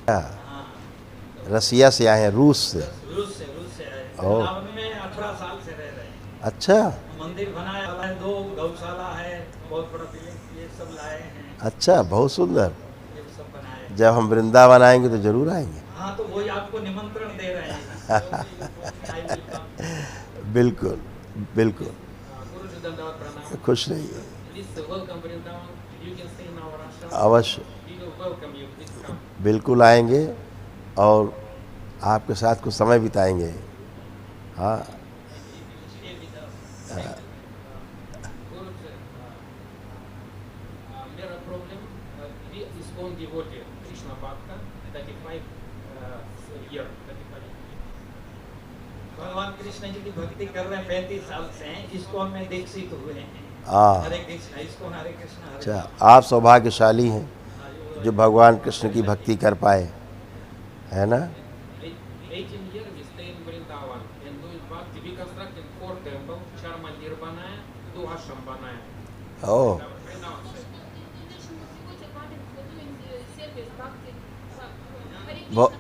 हाँ, रसिया से आए हैं, रूस से? रूस से आए। ओह, वृंदावन में 18 साल से रह रहे हैं। अच्छा मंदिर बनाया वाला है, 2 गौशाला है, बहुत बड़ा बिल्डिंग, ये सब लाए हैं, अच्छा, बहुत सुंदर। ये सब बनाए हैं। जब हम वृंदावन आएंगे तो ज़रूर आएंगे। हाँ, तो वही आपको निमंत्रण दे रहे हैं। I will come. बिल्कुल बिल्कुल, गुरु जी दंडवत प्रणाम। खुश रहिए। Please welcome Vrindavan, you can stay in our ashram, अवश्य, we will welcome you, please come. बिल्कुल आएंगे और आपके साथ कुछ समय बिताएंगे। हाँ, स्टे विद अस। गुरु जी, मेरा problem, we ISKCON devotee, Krishna Bhakta, 35 year, 35 भगवान कृष्ण जी की भक्ति कर रहे हैं 35 साल से हैं, ISKCON में दीक्षित हुए हैं। हाँ, हरे कृष्णा, ISKCON हरे कृष्णा हरे अच्छा, राम। आप सौभाग्यशाली हैं जो भगवान कृष्ण की भक्ति कर पाए, है ना? 18 years we stay in Vrindavan and doing bhakti. We constructed 4 temples, 4 मंदिर बनाए, 2 आश्रम बनाए। ओह, वृंदावन से। बहु-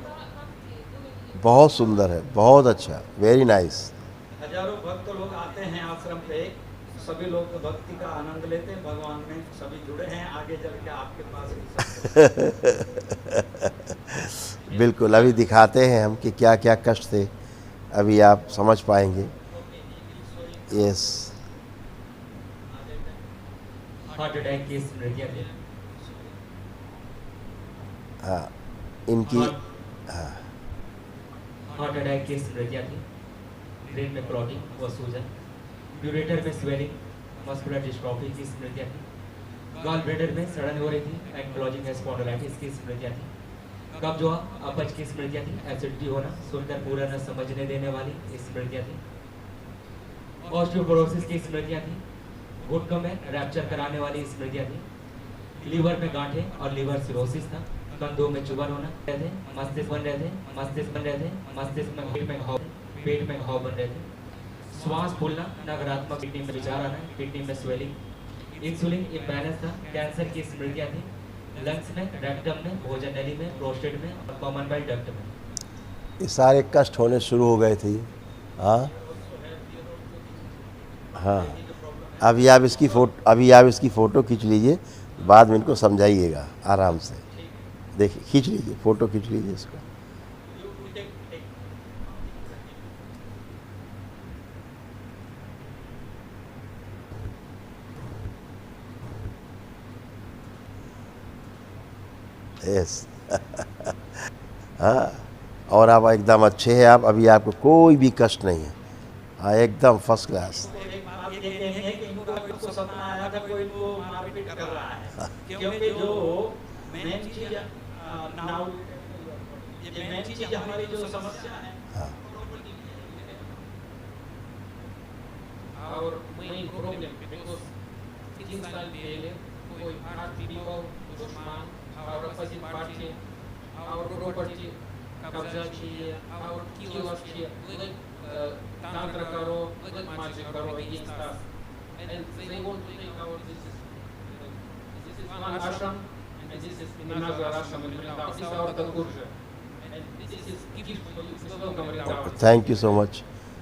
बहुत सुंदर है, बहुत अच्छा, वेरी नाइस। हजारों भक्त लोग आते हैं आश्रम पे, सभी लोग भक्ति का आनंद लेते हैं, भगवान में सभी जुड़े हैं, आगे चल के आपके पास भी सब। बिल्कुल, अभी दिखाते हैं हम कि क्या क्या कष्ट थे, अभी आप समझ पाएंगे। यस, हार्ट अटैक की स्मृतियाँ थी। हाँ, इनकी हार्ट अटैक की स्मृतियाँ थी। ब्रेन में क्लॉटिंग व सूजन, यूरेटर में स्वेलिंग, मस्कुलर डिस्ट्रॉफी की स्मृतियाँ थी। गॉल ब्लैडर में सड़न हो रही थी, एंक्लोजिंग स्पॉन्डिलाइटिस की स्मृतियाँ थी। कब्ज हुआ, अपच की स्मृतियाँ थी। एसिडिटी होना, सुनकर पूरा न समझने देने वाली स्मृतियाँ थी। ऑस्टियोपोरोसिस की स्मृतियाँ थी। घुटनों में रैप्चर कराने वाली स्मृतियाँ थी। लीवर में गांठें और लीवर सिरोसिस था। कंधों में चुभन होना रहते, मस्तिष्क बन रहे थे, मस्तिष्क में पेट में घाव बन रहे थे। श्वास फूलना, नकारात्मक किडनी में विचार आना, किडनी में स्वेलिंग, इंसुलिन इम्बैलेंस था। कैंसर की स्मृतियाँ थी। लंग्स में, रेक्टम में, भोजन नली में, प्रोस्टेट में और कॉमन बेल डक्ट में। ये सारे कष्ट होने शुरू हो गए थे। हाँ हाँ, अभी आप इसकी फ़ोटो खींच लीजिए, बाद में इनको समझाइएगा आराम से। देखिए, खींच लीजिए, फ़ोटो खींच लीजिए इसका। यस हाँ, और आप एकदम अच्छे हैं, आप अभी आपको कोई भी कष्ट नहीं है। हाँ, एकदम फर्स्ट क्लास। एक बात ये कहनी है कि इनको सपना आया था कोई इनको मारपीट कर रहा है, क्योंकि जो मेन चीज नाउ, ये मेन चीज हमारी जो समस्या है और मेन प्रॉब्लम, बिकॉज 3 साल पहले कोई भारतीय पीपल दुश्मन और अपोजिट पार्टी और प्रॉपर्टी कब्जा किए और किया tantra karo, magic karo against us. And they want to take our this is one ashram and this is another ashram in Vrindavan. This is our Tadgurja. And this is gift for you. This is welcome Vrindavan. Thank you so much.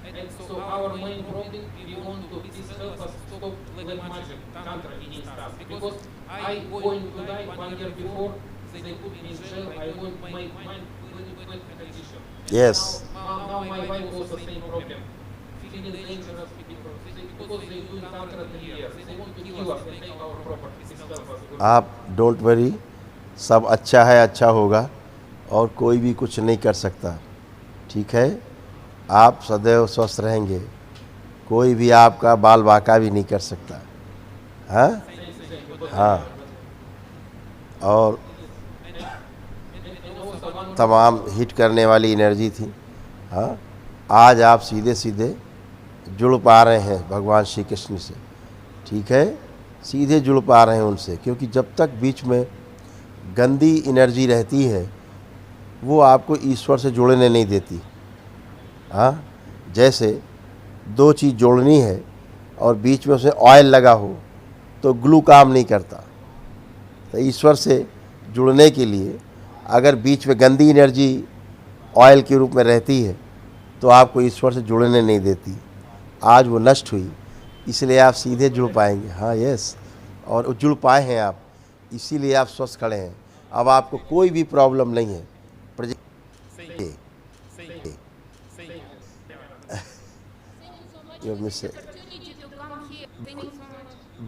And so our main problem, we want to please help us stop black magic, tantra against us. Because I going to die 1 year before, they put me in jail. I want my mind with condition. Yes. Now my wife also same problem. Feeling dangerous because they do tantra 3 years. They want to kill us and take our property. This is us. आप don't worry, सब अच्छा है, अच्छा होगा और कोई भी कुछ नहीं कर सकता, ठीक है? आप सदैव स्वस्थ रहेंगे, कोई भी आपका बाल बाका भी नहीं कर सकता। हाँ हाँ, और तमाम हिट करने वाली एनर्जी थी। हाँ, आज आप सीधे सीधे जुड़ पा रहे हैं भगवान श्री कृष्ण से, ठीक है? सीधे जुड़ पा रहे हैं उनसे, क्योंकि जब तक बीच में गंदी एनर्जी रहती है वो आपको ईश्वर से जुड़ने नहीं देती। हाँ, जैसे 2 चीज़ जोड़नी है और बीच में उसमें ऑयल लगा हो तो ग्लू काम नहीं करता। तो ईश्वर से जुड़ने के लिए अगर बीच में गंदी एनर्जी ऑयल के रूप में रहती है तो आपको ईश्वर से जुड़ने नहीं देती। आज वो नष्ट हुई, इसलिए आप सीधे जुड़ पाएंगे। हाँ, यस, और जुड़ पाए हैं आप, इसीलिए आप स्वस्थ खड़े हैं। अब आपको कोई भी प्रॉब्लम नहीं है।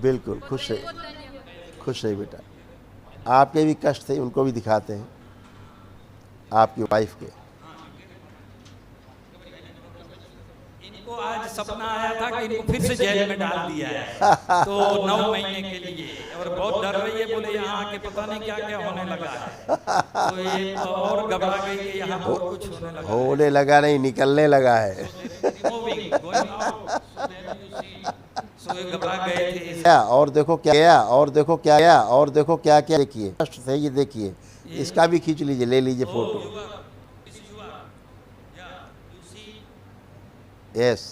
बिल्कुल खुश है, खुश है बेटा। आपके भी कष्ट थे, उनको भी दिखाते हैं, आपकी वाइफ के। इनको आज सपना आया था कि इनको फिर से जेल में डाल दिया है तो 9 महीने के लिए, और बहुत डर रही है, बोले यहाँ आके पता नहीं क्या क्या होने लगा है। तो ये और घबरा गई कि यहाँ और कुछ होने लगा नहीं, निकलने लगा है। घबरा गए थे। क्या और देखो क्या गया, और देखो क्या गया, और देखो क्या क्या। देखिए कष्ट थे, ये देखिए, इसका भी खींच लीजिए, ले लीजिए फोटो। यस,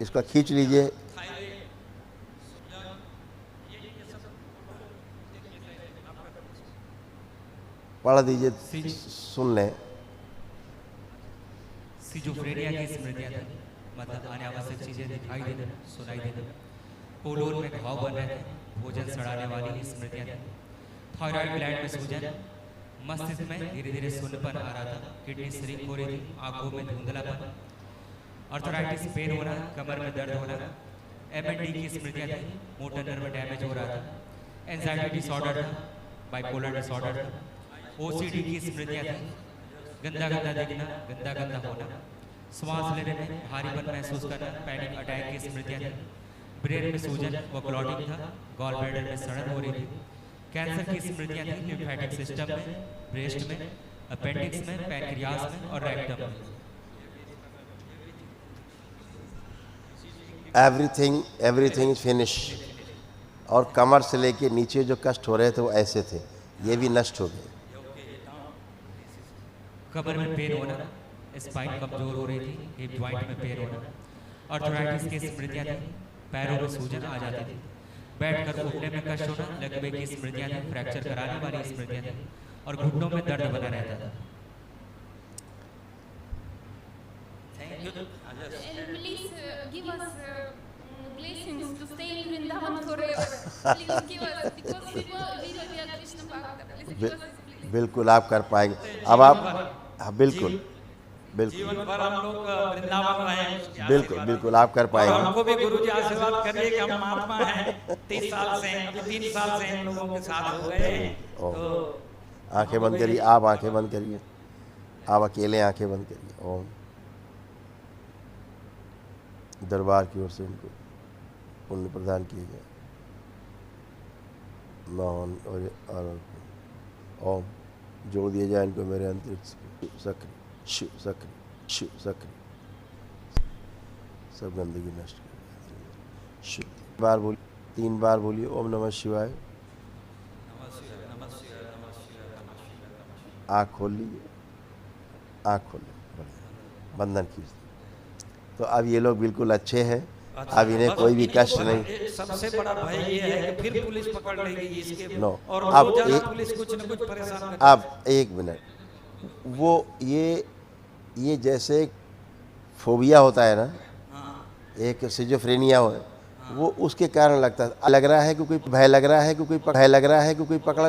इसका खींच लीजिए। पढ़ दीजिए, सुन लें। सिजोफ्रेनिया की स्मृतियां थी, मतलब अनावश्यक चीजें दिखाई देने, सुनाई देने, कोलोन में घाव बन रहे थे, भोजन सड़ाने वाली स्मृतियां थी, थायराइड ग्लैंड में सूजन, मस्तिष्क में धीरे धीरे सुन्नपन आ रहा था, किडनी श्रिंक हो रही थी, आंखों में धुंधलापन, आर्थराइटिस पेन होना, कमर में दर्द होना, एमएनडी की स्मृतियां थी, मोटर नर्व डैमेज हो रहा था, एंजाइटी डिसऑर्डर था, बाइपोलर डिसऑर्डर था, ओसीडी की स्मृतियां थी, गंदा गंदा देखना, गंदा गंदा होना, श्वास लेने में भारीपन महसूस करना, पैनिक अटैक की स्मृतियां थी, ब्रेन में सूजन व क्लॉटिंग था, गॉल ब्लैडर में सड़न हो रही थी, कैंसर की स्मृतियां थी, लिम्फेटिक सिस्टम में, ब्रेस्ट में, अपेंडिक्स में, पैनक्रियास में और रेक्टम में। Everything is finish. और कमर से लेके नीचे जो कष्ट हो रहे थे वो ऐसे थे, ये भी नष्ट हो गए। कमर में पेन होना, स्पाइन कमजोर हो रही थी, हिप जॉइंट में पेन होना, आर्थराइटिस की स्मृतियां थी, पैरों में सूजन आ जाती थी, बैठकर उठने में कष्ट होना, लकवे की स्मृतियां थी, फ्रैक्चर कराने वाली स्मृतियां थी और घुटनों में दर्द बना रहता था। Thank you. Please give us blessings to stay in Vrindavan forever. Please give us, because we are Krishna Bhakta. Please give us this blessing. बिल्कुल आप कर पाएंगे। अब आप, हाँ बिल्कुल बिल्कुल जीवन भर हम लोग वृंदावन रहे। बिल्कुल बिल्कुल आप कर पाएंगे। हमको भी गुरुजी आशीर्वाद करिए कि हम महात्मा हैं, 30 साल से, 3 साल से इन लोगों के साथ हो गए। तो आंखें बंद करिए, आप आंखें बंद करिए, आप अकेले आंखें बंद करिए। ओम। दरबार की ओर से इनको पुण्य प्रदान किए गए। और ओम जोड़ दिया जाए इनको मेरे अंतरिक्ष सक्रिय शिव सक्रिय शिव सक्रिय, सब गंदगी नष्ट कर शिव। 3 बार बोलिए ओम नमः शिवाय। आँख खोल लीजिए, आँख खोल लीजिए, बंधन खींच। तो अब ये लोग बिल्कुल अच्छे हैं, अब इन्हें कोई भी कष्ट नहीं। सबसे बड़ा भय ये है कि फिर पुलिस पकड़ लेगी इसके। नो, और अब पुलिस कुछ न कुछ परेशान करती। अब 1 मिनट, वो ये जैसे फोबिया होता है ना, एक सिजोफ्रेनिया हो, वो उसके कारण लगता है। लग रहा है कि कोई भय लग रहा है कि कोई भय लग रहा है कि कोई पकड़ा।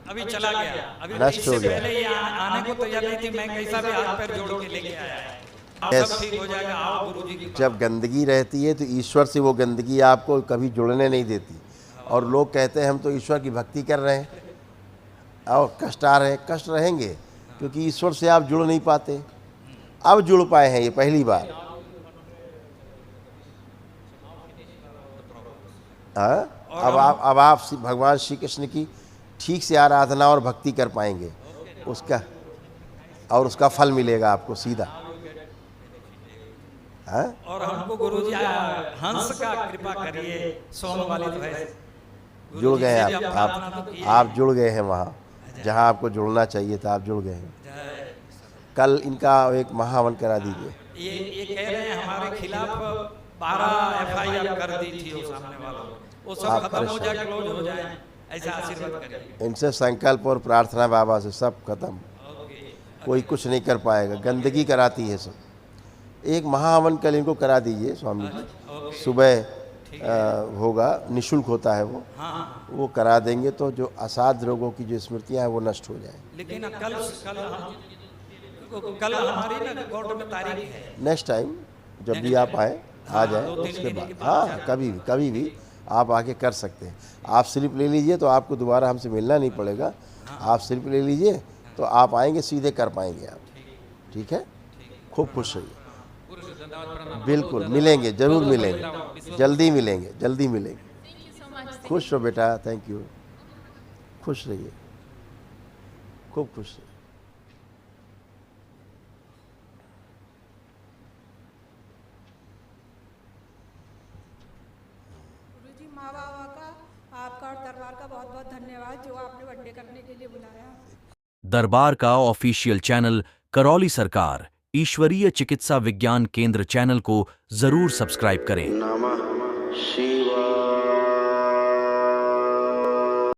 अभी चला गया, अभी नष्ट हो गया। पहले ये आने को तैयार नहीं थी, मैं कैसा भी हाथ पैर जोड़ के लेके आया। सब ठीक हो जाएगा, आओ गुरुजी की। जब गंदगी रहती है तो ईश्वर से वो गंदगी आपको कभी जुड़ने नहीं देती। और लोग कहते हैं हम तो ईश्वर की भक्ति कर रहे हैं और कष्ट आ रहे हैं। कष्ट रहेंगे क्योंकि ईश्वर से आप जुड़ नहीं पाते। अब जुड़ पाए हैं, ये पहली बार। अब आप भगवान श्री कृष्ण की ठीक से आराधना और भक्ति कर पाएंगे, उसका फल मिलेगा आपको सीधा। और हमको गुरुजी हंस का कृपा करिए, सोम वाली तो है। जुड़ गए आप जुड़ गए हैं वहाँ जहाँ आपको जुड़ना चाहिए था, आप जुड़ गए हैं। कल इनका एक महावन करा दीजिए। ये कह रहे हैं हमारे खिलाफ 12 FIR कर दी थी वो सामने वाले। वो सब आप खत्म हो परेशान जाए, क्लोज हो जाए, ऐसा आशीर्वाद करिए। इनसे संकल्प और प्रार्थना बाबा से सब खत्म, ओके, कोई कुछ नहीं कर पाएगा। गंदगी कराती है सब। एक महाहवन कल इनको करा दीजिए स्वामी जी, ओके, सुबह होगा, निशुल्क होता है वो, हाँ। वो करा देंगे तो जो असाध्य रोगों की जो स्मृतियां हैं वो नष्ट हो जाए। लेकिन कल हमारी ना कोर्ट में तारीख है। नेक्स्ट टाइम जब भी आप आए आ जाए, 2-3 उसके दिन बाद के बाद हाँ कभी भी आप आके कर सकते हैं। आप स्लिप ले लीजिए तो आपको दोबारा हमसे मिलना नहीं पड़ेगा। आप स्लिप ले लीजिए तो आप आएंगे सीधे कर पाएंगे आप। ठीक है, खूब खुश रहिए। बिल्कुल मिलेंगे, जरूर मिलेंगे, जल्दी मिलेंगे, जल्दी मिलेंगे। Thank you so much. खुश रहो बेटा, थैंक यू। खुश रहिए, खूब खुश रहिए। गुरुजी, माँ बाबा का, आपका और दरबार का बहुत बहुत धन्यवाद जो आपने बर्थडे करने के लिए बुलाया। दरबार का ऑफिशियल चैनल करौली सरकार ईश्वरीय चिकित्सा विज्ञान केंद्र चैनल को जरूर सब्सक्राइब करें। नमः शिवाय।